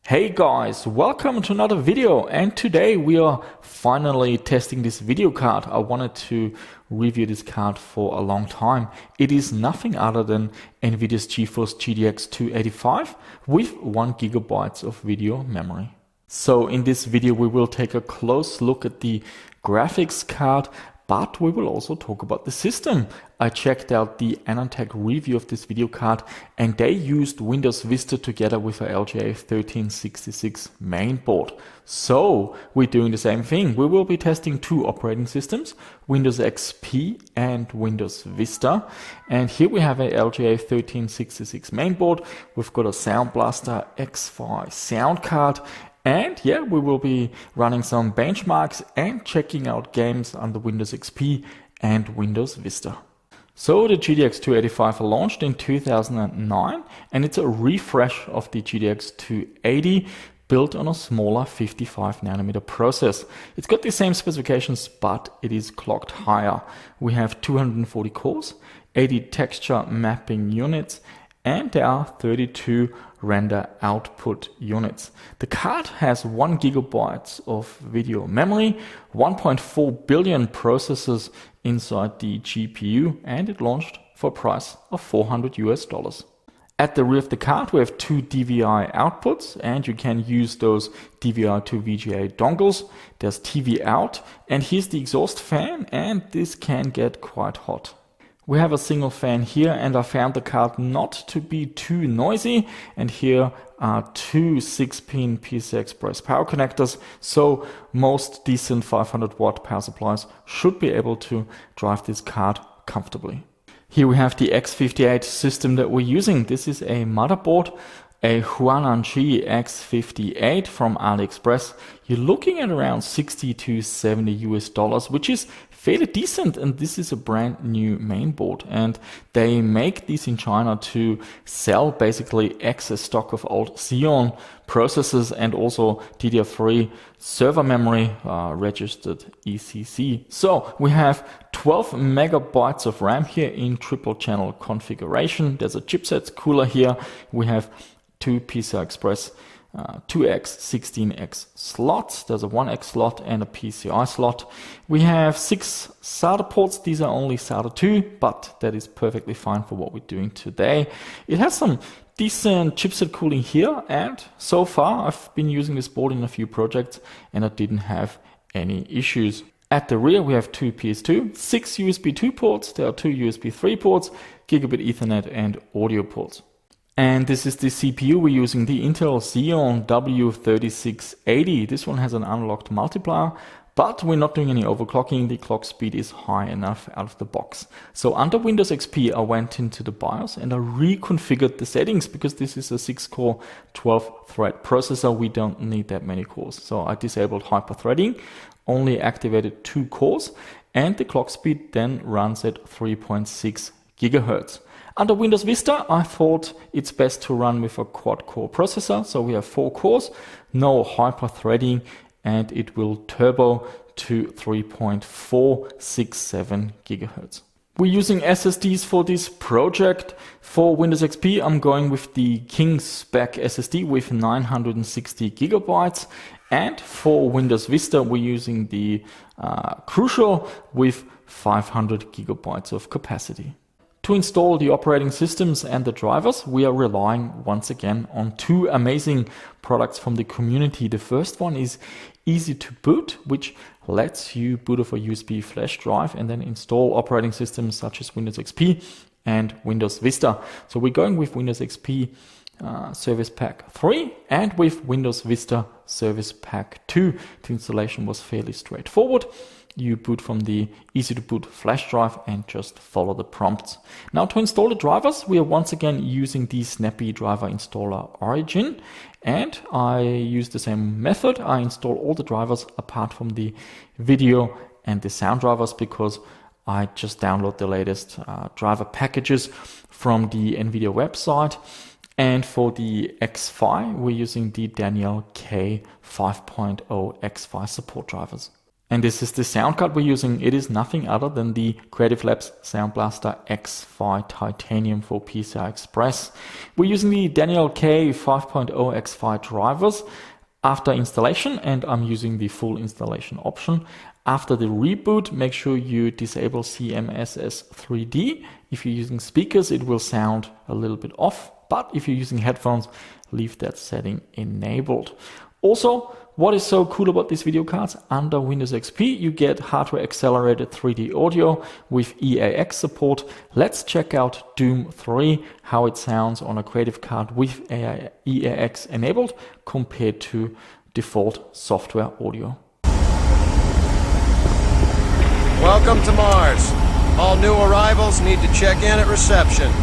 Hey guys, welcome to another video, and today we are finally testing this video card. I wanted to review this card for a long time. It is nothing other than Nvidia's GeForce GTX 285 with 1 GB of video memory. So in this video we will take a close look at the graphics card, but we will also talk about the system. I checked out the AnandTech review of this video card, and they used Windows Vista together with a LGA 1366 mainboard. So we're doing the same thing. We will be testing two operating systems, Windows XP and Windows Vista. And here we have a LGA 1366 mainboard. We've got a Sound Blaster X5 sound card. And yeah, we will be running some benchmarks and checking out games under Windows XP and Windows Vista. So the GTX 285 launched in 2009, and it's a refresh of the GTX 280 built on a smaller 55nm process. It's got the same specifications, but it is clocked higher. We have 240 cores, 80 texture mapping units, and there are 32 render output units. The card has 1 GB of video memory, 1.4 billion processors inside the GPU, and it launched for a price of $400 US. At the rear of the card we have two DVI outputs, and you can use those DVI to VGA dongles. There's TV out, and here's the exhaust fan, and this can get quite hot. We have a single fan here, and I found the card not to be too noisy, and here are two 6-pin PCI Express power connectors, so most decent 500-watt power supplies should be able to drive this card comfortably. Here we have the X58 system that we're using. This is a motherboard, a Huananchi X58 from AliExpress. You're looking at around $60 to $70 US, which is fairly decent, and this is a brand new mainboard, and they make these in China to sell basically excess stock of old Xeon processors and also DDR3 server memory, registered ECC. So we have 12 megabytes of RAM here in triple channel configuration. There's a chipset cooler here. We have two PCI Express 2x 16x slots. There's a 1x slot and a PCI slot. We have 6 SATA ports. These are only SATA 2, but that is perfectly fine for what we're doing today. It has some decent chipset cooling here, and so far I've been using this board in a few projects and I didn't have any issues. At the rear we have two PS2, 6 USB 2 ports, there are 2 USB 3 ports, gigabit Ethernet and audio ports. And this is the CPU. We're using the Intel Xeon W3680. This one has an unlocked multiplier, but we're not doing any overclocking. The clock speed is high enough out of the box. So under Windows XP, I went into the BIOS and I reconfigured the settings because this is a 6-core 12-thread processor. We don't need that many cores. So I disabled hyperthreading, only activated 2 cores, and the clock speed then runs at 3.6 gigahertz. Under Windows Vista, I thought it's best to run with a quad-core processor. So we have 4 cores, no hyper-threading, and it will turbo to 3.467 gigahertz. We're using SSDs for this project. For Windows XP, I'm going with the King spec SSD with 960 gigabytes. And for Windows Vista, we're using the Crucial with 500 gigabytes of capacity. To install the operating systems and the drivers, we are relying once again on 2 amazing products from the community. The first one is Easy to Boot, which lets you boot off a USB flash drive and then install operating systems such as Windows XP and Windows Vista. So we're going with Windows XP Service Pack 3 and with Windows Vista Service Pack 2. The installation was fairly straightforward. You boot from the Easy to Boot flash drive and just follow the prompts. Now to install the drivers, we are once again using the Snappy Driver Installer Origin, and I use the same method. I install all the drivers apart from the video and the sound drivers because I just download the latest driver packages from the Nvidia website. And for the X5, we're using the Daniel K 5.0 X5 support drivers. And this is the sound card we're using. It is nothing other than the Creative Labs Sound Blaster X-Fi Titanium for PCI Express. We're using the Daniel K 5.0 X-Fi drivers after installation, and I'm using the full installation option. After the reboot, make sure you disable CMSS 3D. If you're using speakers, it will sound a little bit off, but if you're using headphones, leave that setting enabled. Also, what is so cool about these video cards? Under Windows XP, you get hardware accelerated 3D audio with EAX support. Let's check out Doom 3, how it sounds on a creative card with EAX enabled compared to default software audio. Welcome to Mars. All new arrivals need to check in at reception.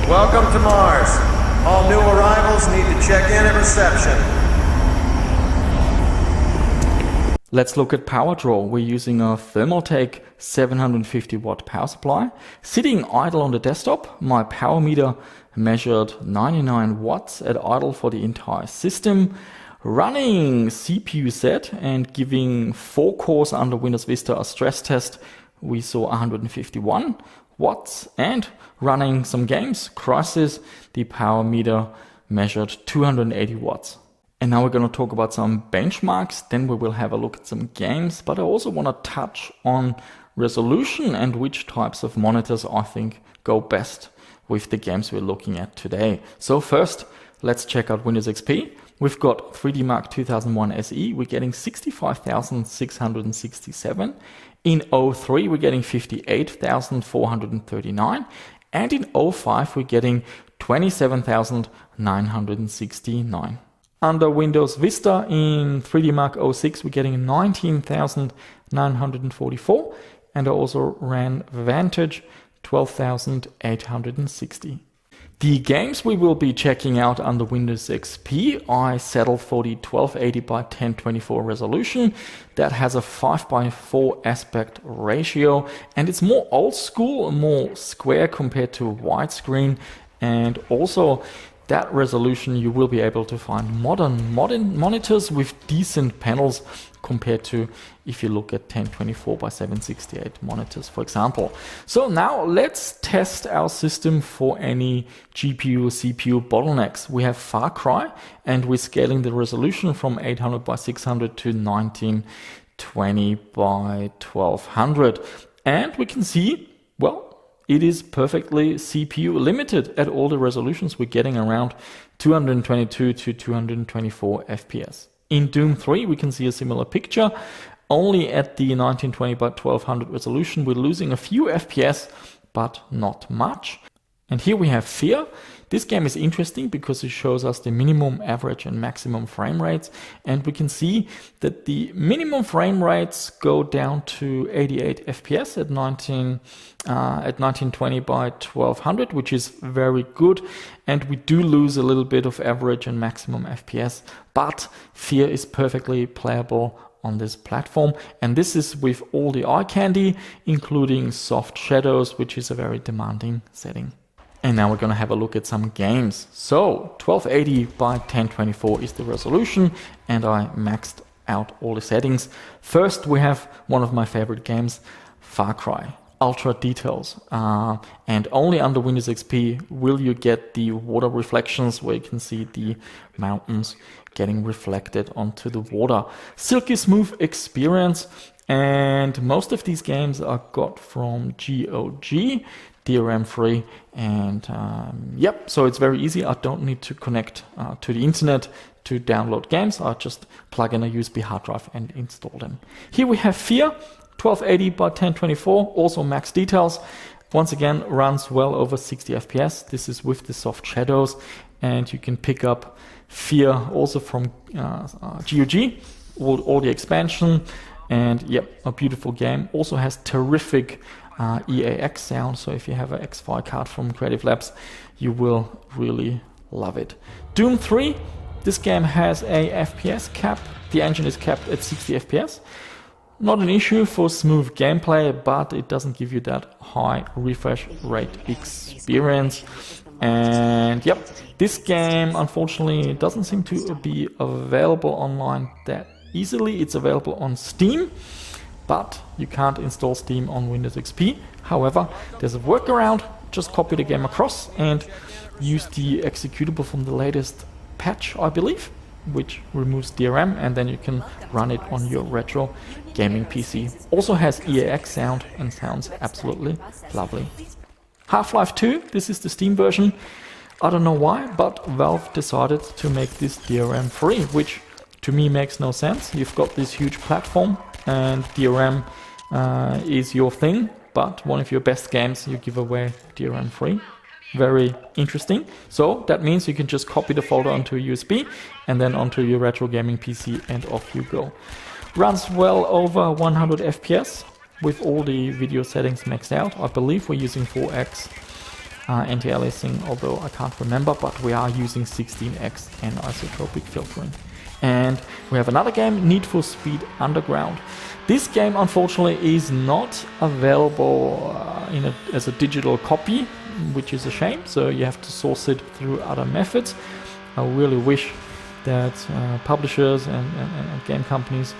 Welcome to Mars. All new arrivals need to check in at reception. Let's look at power draw. We're using a Thermaltake 750 watt power supply. Sitting idle on the desktop, my power meter measured 99 watts at idle for the entire system. Running CPU set and giving 4 cores under Windows Vista a stress test, we saw 151 watts, and running some games, Crysis, the power meter measured 280 watts. And now we're going to talk about some benchmarks, then we will have a look at some games, but I also want to touch on resolution and which types of monitors I think go best with the games we're looking at today. So first, let's check out Windows XP. We've got 3D Mark 2001 SE, we're getting 65,667. In 03, we're getting 58,439. And in 05, we're getting 27,969. Under Windows Vista in 3D Mark 06, we're getting 19,944. And I also ran Vantage 12,860. The games we will be checking out under Windows XP, I settled for the 1280 by 1024 resolution. That has a 5:4 aspect ratio, and it's more old school, more square compared to widescreen. And also that resolution, you will be able to find modern monitors with decent panels compared to if you look at 1024 by 768 monitors, for example. So now let's test our system for any GPU or CPU bottlenecks. We have Far Cry, and we're scaling the resolution from 800 by 600 to 1920 by 1200. And we can see, well, it is perfectly CPU limited at all the resolutions. We're getting around 222 to 224 FPS. In Doom 3, we can see a similar picture. Only at the 1920 by 1200 resolution, we're losing a few FPS, but not much. And here we have Fear. This game is interesting because it shows us the minimum, average and maximum frame rates. And we can see that the minimum frame rates go down to 88 FPS at 1920 by 1200, which is very good. And we do lose a little bit of average and maximum FPS, but Fear is perfectly playable on this platform. And this is with all the eye candy, including soft shadows, which is a very demanding setting. And now we're going to have a look at some games. So 1280 by 1024 is the resolution, and I maxed out all the settings. First, we have one of my favorite games, Far Cry. Ultra details, and only under Windows XP will you get the water reflections where you can see the mountains getting reflected onto the water. Silky smooth experience, and most of these games are got from GOG, DRM free, and yep, so it's very easy. I don't need to connect to the internet to download games. I just plug in a USB hard drive and install them. Here we have Fear, 1280 by 1024, also max details. Once again, runs well over 60 FPS. This is with the soft shadows, and you can pick up Fear also from GOG, all the expansion, and yep, a beautiful game. Also has terrific EAX sound, so if you have an X-Fi card from Creative Labs, you will really love it. Doom 3, this game has a FPS cap. The engine is capped at 60 FPS. Not an issue for smooth gameplay, but it doesn't give you that high refresh rate experience. And yep, this game unfortunately doesn't seem to be available online that easily. It's available on Steam, but you can't install Steam on Windows XP. However, there's a workaround. Just copy the game across and use the executable from the latest patch, I believe, which removes DRM, and then you can run it on your retro gaming PC. Also has EAX sound and sounds absolutely lovely. Half-Life 2, this is the Steam version. I don't know why, but Valve decided to make this DRM free, which to me makes no sense. You've got this huge platform and DRM is your thing, but one of your best games you give away DRM free. Very interesting. So that means you can just copy the folder onto a USB and then onto your retro gaming PC and off you go. Runs well over 100 FPS with all the video settings maxed out. I believe we're using 4x anti-aliasing, although I can't remember, but we are using 16x anisotropic filtering. And we have another game, Need for Speed Underground. This game unfortunately is not available as a digital copy, which is a shame, so you have to source it through other methods. I really wish that publishers and game companies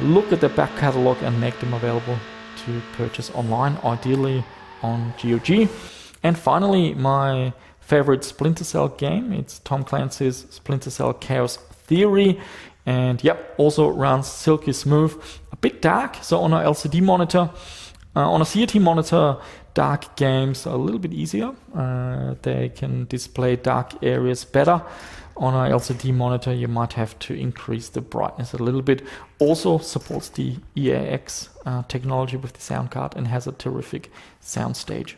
look at the back catalog and make them available to purchase online, ideally on GOG. And finally, my favorite Splinter Cell game, it's Tom Clancy's Splinter Cell Chaos Theory, and yep, also runs silky smooth. A bit dark, so on a LCD monitor, on a CRT monitor, dark games are a little bit easier. They can display dark areas better. On a LCD monitor, you might have to increase the brightness a little bit. Also supports the EAX technology with the sound card and has a terrific sound stage.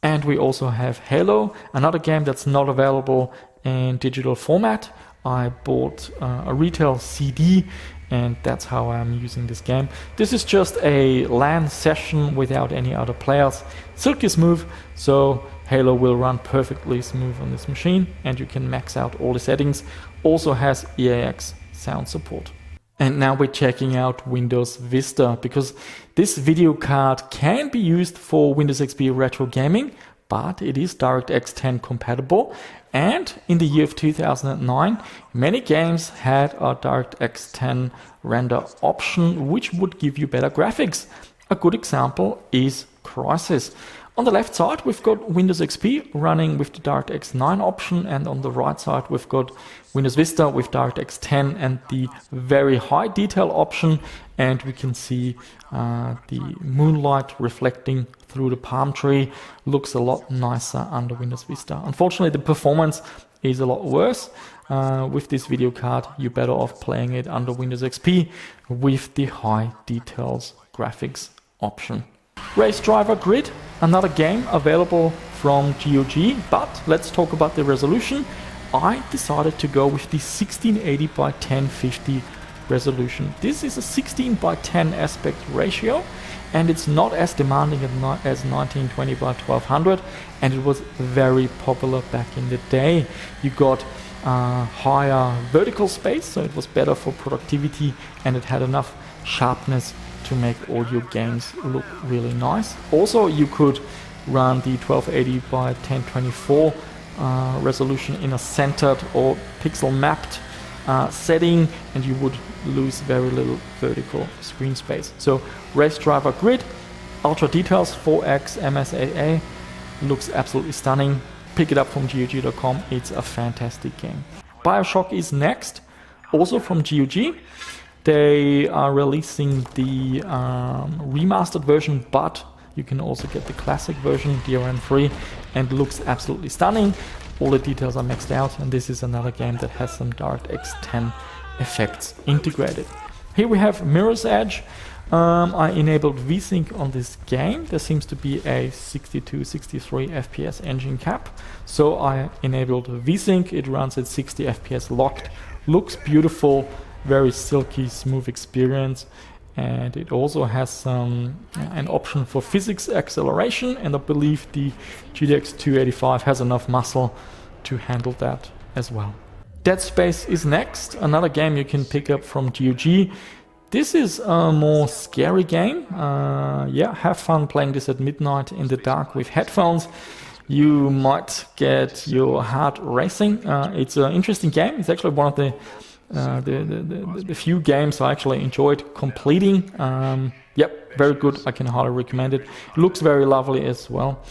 And we also have Halo, another game that's not available in digital format. I bought a retail CD, and that's how I'm using this game. This is just a LAN session without any other players. Silky smooth, so Halo will run perfectly smooth on this machine, and you can max out all the settings. Also has EAX sound support. And now we're checking out Windows Vista, because this video card can be used for Windows XP retro gaming, but it is DirectX 10 compatible. And in the year of 2009, many games had a DirectX 10 render option, which would give you better graphics. A good example is Crysis. On the left side, we've got Windows XP running with the DirectX 9 option, and on the right side, we've got Windows Vista with DirectX 10 and the very high detail option, and we can see the moonlight reflecting through the palm tree. Looks a lot nicer under Windows Vista. Unfortunately, the performance is a lot worse. With this video card, you're better off playing it under Windows XP with the high details graphics option. Race Driver Grid, another game available from GOG, but let's talk about the resolution. I decided to go with the 1680 by 1050 resolution. This is a 16 by 10 aspect ratio, and it's not as demanding as 1920 by 1200, and it was very popular back in the day. You got higher vertical space, so it was better for productivity, and it had enough sharpness to make all your games look really nice. Also, you could run the 1280 by 1024 resolution in a centered or pixel mapped setting, and you would lose very little vertical screen space. So Race Driver Grid, Ultra Details 4x MSAA, looks absolutely stunning. Pick it up from GOG.com, it's a fantastic game. Bioshock is next, also from GOG. They are releasing the remastered version, but you can also get the classic version, DRM free, and looks absolutely stunning. All the details are maxed out, and this is another game that has some DirectX 10 effects integrated. Here we have Mirror's Edge. I enabled VSync on this game. There seems to be a 62-63 FPS engine cap, so I enabled VSync. It runs at 60 FPS locked. Looks beautiful. Very silky, smooth experience, and it also has an option for physics acceleration, and I believe the GTX 285 has enough muscle to handle that as well. Dead Space is next, another game you can pick up from GOG. This is a more scary game. Yeah, have fun playing this at midnight in the dark with headphones. you might get your heart racing. It's an interesting game. It's actually one of the few games I actually enjoyed completing. Yep, very good. I can highly recommend it. It looks very lovely as well.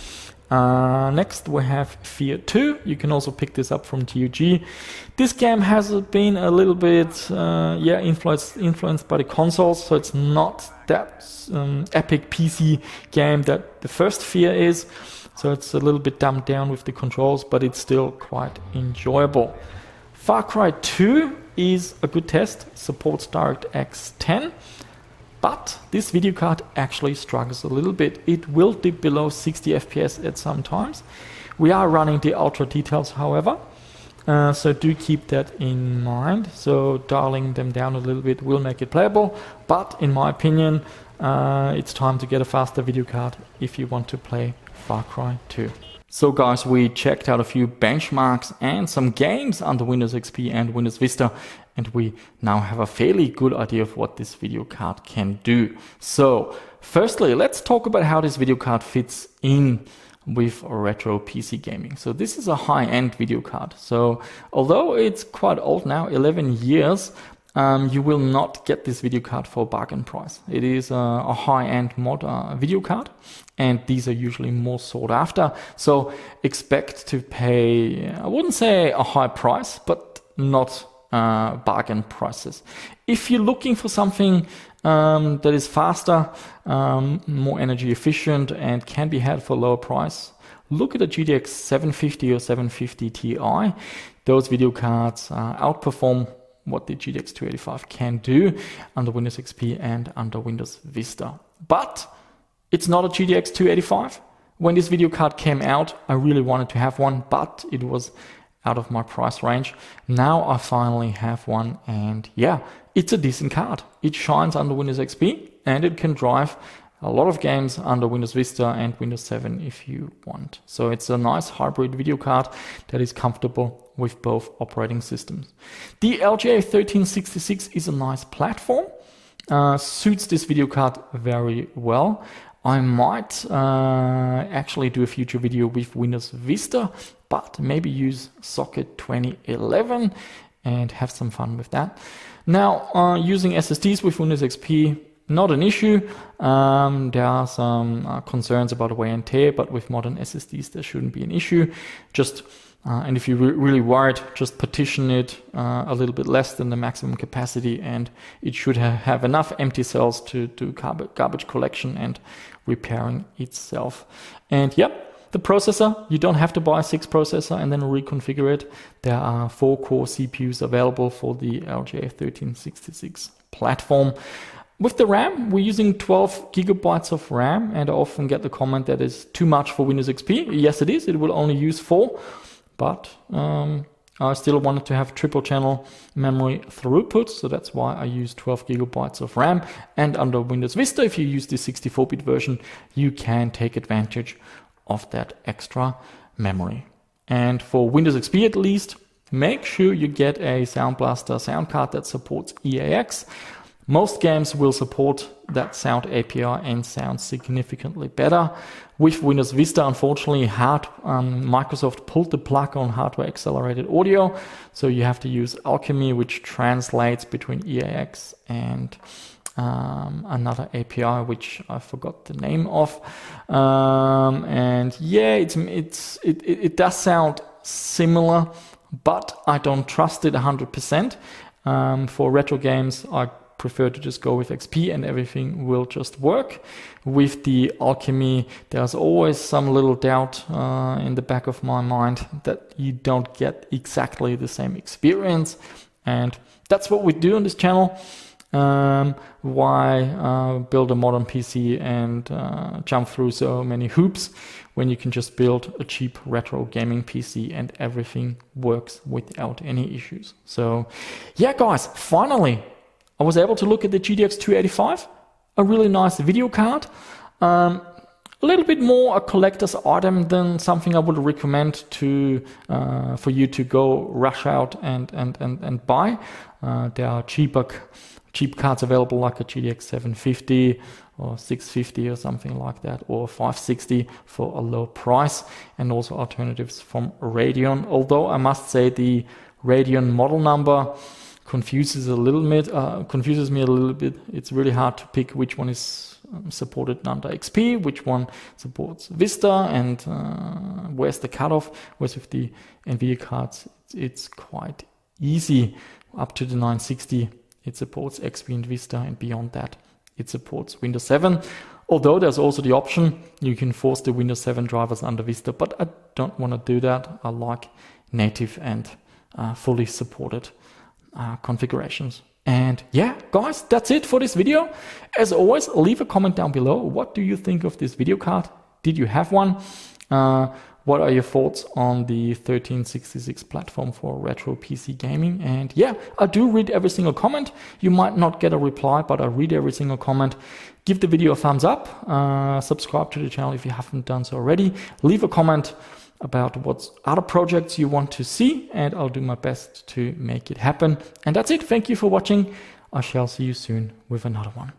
Next we have Fear 2. You can also pick this up from GOG. This game has been a little bit influenced by the consoles, so it's not that epic PC game that the first Fear is. So it's a little bit dumbed down with the controls, but it's still quite enjoyable. Far Cry 2 is a good test, supports DirectX 10. But this video card actually struggles a little bit. It will dip below 60 FPS at some times. We are running the ultra details, however, so do keep that in mind. So dialing them down a little bit will make it playable, but in my opinion, it's time to get a faster video card if you want to play Far Cry 2. So guys, we checked out a few benchmarks and some games under Windows XP and Windows Vista, and we now have a fairly good idea of what this video card can do. So firstly, let's talk about how this video card fits in with retro PC gaming. So this is a high-end video card. So although it's quite old now, 11 years, you will not get this video card for a bargain price. It is a high-end mod video card, and these are usually more sought after. So expect to pay, I wouldn't say a high price, but not bargain prices. If you're looking for something that is faster, more energy efficient, and can be had for a lower price, look at a GTX 750 or 750 Ti. Those video cards outperform what the GTX 285 can do under Windows XP and under Windows Vista. But it's not a GTX 285. When this video card came out, I really wanted to have one, but it was out of my price range. Now I finally have one, and yeah, it's a decent card. It shines under Windows XP, and it can drive a lot of games under Windows Vista and Windows 7 if you want. So it's a nice hybrid video card that is comfortable with both operating systems. The LGA 1366 is a nice platform, suits this video card very well. I might actually do a future video with Windows Vista, but maybe use Socket 2011 and have some fun with that. Now, using SSDs with Windows XP, not an issue. There are some concerns about wear and tear, but with modern SSDs, there shouldn't be an issue. Just and if you're really worried, just partition it a little bit less than the maximum capacity, and it should have enough empty cells to do garbage collection and repairing itself. And yep, the processor, you don't have to buy a 6 processor and then reconfigure it. There are 4-core CPUs available for the LGA 1366 platform. With the RAM, we're using 12 gigabytes of RAM, and I often get the comment that is too much for Windows XP. Yes, it is. It will only use 4, but I still wanted to have triple channel memory throughput, so that's why I use 12 gigabytes of RAM. And under Windows Vista, if you use the 64-bit version, you can take advantage of that extra memory. And for Windows XP at least, make sure you get a Sound Blaster sound card that supports EAX. Most games will support that sound API and sound significantly better. With Windows Vista, unfortunately, Microsoft pulled the plug on hardware accelerated audio, so you have to use Alchemy, which translates between EAX and another API, which I forgot the name of. And yeah, it does sound similar, but I don't trust it 100%. For retro games, I prefer to just go with XP and everything will just work. With the Alchemy, there's always some little doubt in the back of my mind that you don't get exactly the same experience, and that's what we do on this channel. Why build a modern PC and jump through so many hoops when you can just build a cheap retro gaming PC and everything works without any issues? So yeah, guys, finally I was able to look at the GTX 285, a really nice video card. A little bit more a collector's item than something I would recommend to for you to go rush out and buy. There are cheap cards available like a GTX 750 or 650 or something like that, or 560 for a low price, and also alternatives from Radeon. Although I must say the Radeon model number confuses me a little bit. It's really hard to pick which one is supported under XP, which one supports Vista, and where's the cutoff. Whereas with the Nvidia cards, it's quite easy. Up to the 960, it supports XP and Vista, and beyond that, it supports Windows 7. Although there's also the option, you can force the Windows 7 drivers under Vista, but I don't want to do that. I like native and fully supported configurations. And yeah, guys, that's it for this video. As always, leave a comment down below. What do you think of this video card? Did you have one? What are your thoughts on the 1366 platform for retro PC gaming? And yeah, I do read every single comment. You might not get a reply, but I read every single comment. Give the video a thumbs up. Subscribe to the channel if you haven't done so already. Leave a comment about what other projects you want to see, and I'll do my best to make it happen. And that's it. Thank you for watching. I shall see you soon with another one.